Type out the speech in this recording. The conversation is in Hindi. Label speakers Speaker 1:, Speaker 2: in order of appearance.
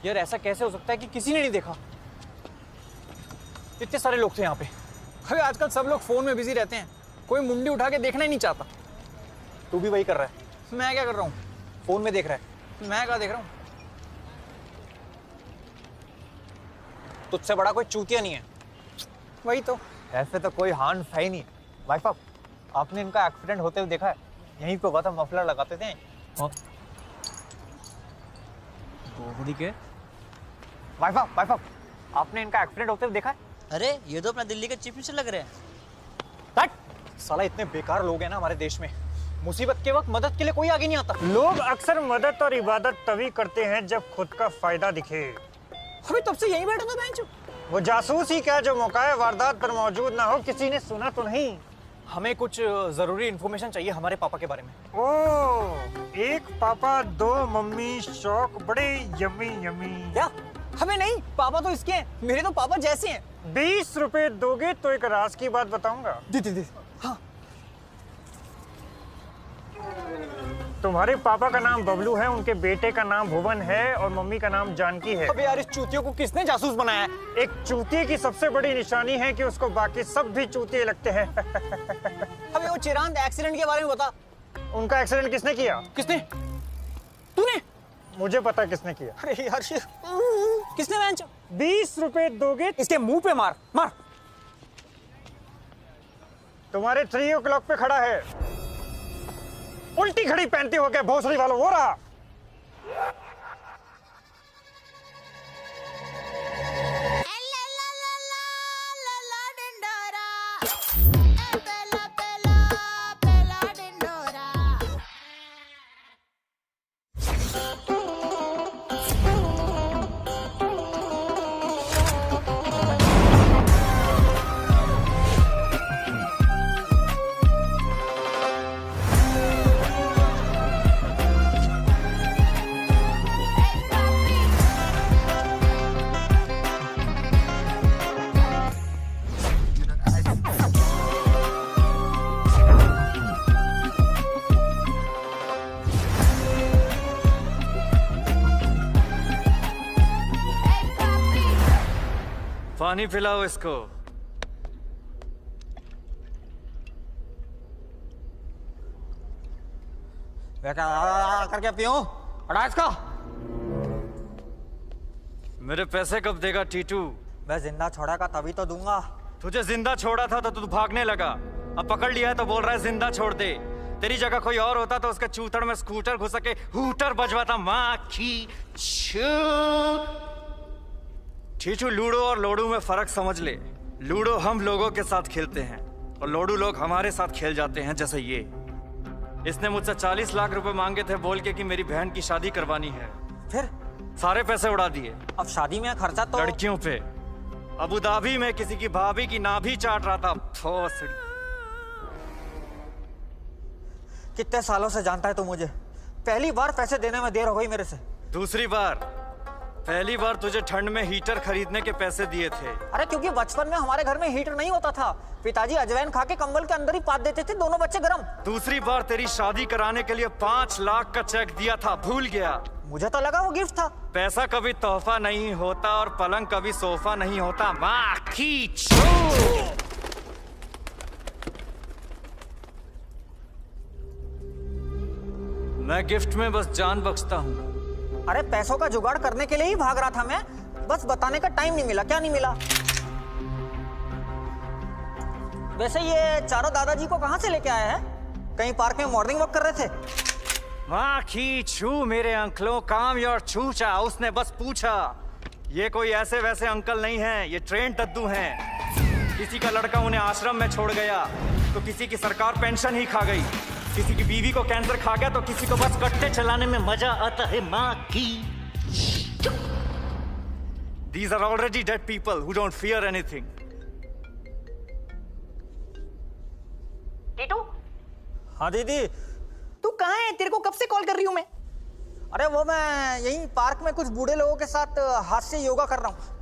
Speaker 1: यार ऐसा कैसे हो सकता है कि किसी ने नहीं देखा? इतने सारे लोग थे यहाँ पे। अरे आजकल सब लोग फोन में बिजी रहते हैं, कोई मुंडी उठा के देखना ही नहीं चाहता। तू भी वही कर रहा है। मैं क्या कर रहा हूँ? फोन में देख रहा है। मैं क्या देख रहा हूँ? तुझसे बड़ा कोई चूतिया नहीं है। वही तो। ऐसे तो कोई हार्न है ही नहीं। भाई साहब, आपने इनका एक्सीडेंट होते हुए देखा है? यहीं पे हुआ था, मफलर लगाते थे। बोगड़ी के भाई साहब, आपने इनका एक्सीडेंट होते हुए देखा है?
Speaker 2: अरे ये तो अपना दिल्ली के चीफ मिनिस्टर लग रहे हैं।
Speaker 1: साला इतने बेकार लोग हैं ना हमारे देश में, मुसीबत के वक्त मदद के लिए कोई आगे नहीं आता।
Speaker 3: लोग अक्सर मदद और इबादत तभी करते हैं जब खुद का फायदा दिखे।
Speaker 1: अभी तब से यहीं बैठा था बेंच।
Speaker 3: वो जासूस ही क्या जो मौका वारदात पर मौजूद ना हो, किसी ने सुना तो नहीं?
Speaker 1: हमें कुछ जरूरी इंफॉर्मेशन चाहिए हमारे पापा के बारे में।
Speaker 3: ओह, एक पापा दो मम्मी, शौक बड़े यम्मी यम्मी।
Speaker 1: क्या? हमें नहीं, पापा तो इसके हैं। मेरे तो पापा जैसे हैं।
Speaker 3: 20 रुपए दोगे तो एक राज की बात बताऊंगा।
Speaker 1: दे। हाँ।
Speaker 3: तुम्हारे पापा का नाम बबलू है, उनके बेटे का नाम भुवन है और मम्मी का नाम जानकी है।
Speaker 1: अबे यार, इस चूतियों को किसने जासूस बनाया है?
Speaker 3: एक चूतिए की सबसे बड़ी निशानी है कि उसको बाकी सब भी चूतिए लगते हैं।
Speaker 1: अबे वो चिरांद एक्सीडेंट के बारे में बता।
Speaker 3: उनका एक्सीडेंट किसने किया?
Speaker 1: किसने? तूने?
Speaker 3: मुझे पता किसने किया।
Speaker 1: अरे यार, किसने? बेंच।
Speaker 3: 20 रुपए दोगे?
Speaker 1: इसके मुंह पे मार।
Speaker 3: तुम्हारे 3 o'clock पे खड़ा है। उल्टी घड़ी पहनते हो क्या भोसड़ी वालों? वो रहा।
Speaker 4: पानी पिलाओ इसको।
Speaker 1: करके पियो। हटा इसका।
Speaker 4: मेरे पैसे कब देगा टीटू?
Speaker 1: मैं जिंदा छोड़ा का तभी तो दूंगा।
Speaker 4: तुझे जिंदा छोड़ा था तो तू भागने लगा, अब पकड़ लिया है तो बोल रहा है जिंदा छोड़ दे। तेरी जगह कोई और होता तो उसके चूतड़ में स्कूटर घुस के हूटर बजवाता। माँ की टीटू, लूडो और लोडू में फर्क समझ ले। लूडो हम लोगों के साथ खेलते हैं और लोडू लोग हमारे साथ खेल जाते हैं। जैसे ये, इसने मुझसे 40 लाख रुपए मांगे थे बोल के कि मेरी बहन की शादी करवानी है।
Speaker 1: फिर
Speaker 4: सारे पैसे उड़ा दिए।
Speaker 1: अब शादी में खर्चा तो
Speaker 4: लड़कियों पे। अबू धाबी में किसी की भाभी की नाभि चाट रहा था। भोसड़ी।
Speaker 1: कितने सालों से जानता है तू मुझे? पहली बार पैसे देने में देर हो गई मेरे से।
Speaker 4: दूसरी बार? पहली बार तुझे ठंड में हीटर खरीदने के पैसे दिए थे।
Speaker 1: अरे क्योंकि बचपन में हमारे घर में हीटर नहीं होता था, पिताजी अजवाइन खा के कंबल के अंदर ही पात देते थे, दोनों बच्चे गरम।
Speaker 4: दूसरी बार तेरी शादी कराने के लिए 5 लाख का चेक दिया था, भूल गया?
Speaker 1: मुझे तो लगा वो गिफ्ट था।
Speaker 4: पैसा कभी तोहफा नहीं होता और पलंग कभी सोफा नहीं होता। माँ की मैं गिफ्ट में बस जान बख्शता हूँ।
Speaker 1: अरे पैसों का जुगाड़ करने के लिए ही भाग रहा था मैं, बस बताने का टाइम नहीं मिला। क्या नहीं मिला? वैसे ये चारों दादाजी को कहाँ से लेके आए हैं? कहीं पार्क में मॉर्निंग वॉक कर रहे थे?
Speaker 4: माँ की छू मेरे अंकलों, काम योर छूचा। उसने बस पूछा। ये कोई ऐसे वैसे अंकल नहीं है, ये ट्रेन दद्दू हैं। किसी का लड़का उन्हें आश्रम में छोड़ गया तो किसी की सरकार पेंशन ही खा गई, किसी की बीवी को कैंसर खा गया तो किसी को बस कट्टे चलाने में मजा आता है। माँ की These are already dead people who don't fear anything.
Speaker 1: Titu?
Speaker 3: हाँ दीदी।
Speaker 1: तू कहाँ है? तेरे को कब से कॉल कर रही हूँ मैं। अरे वो मैं यहीं पार्क में कुछ बूढ़े लोगों के साथ हाथ से योगा कर रहा हूँ।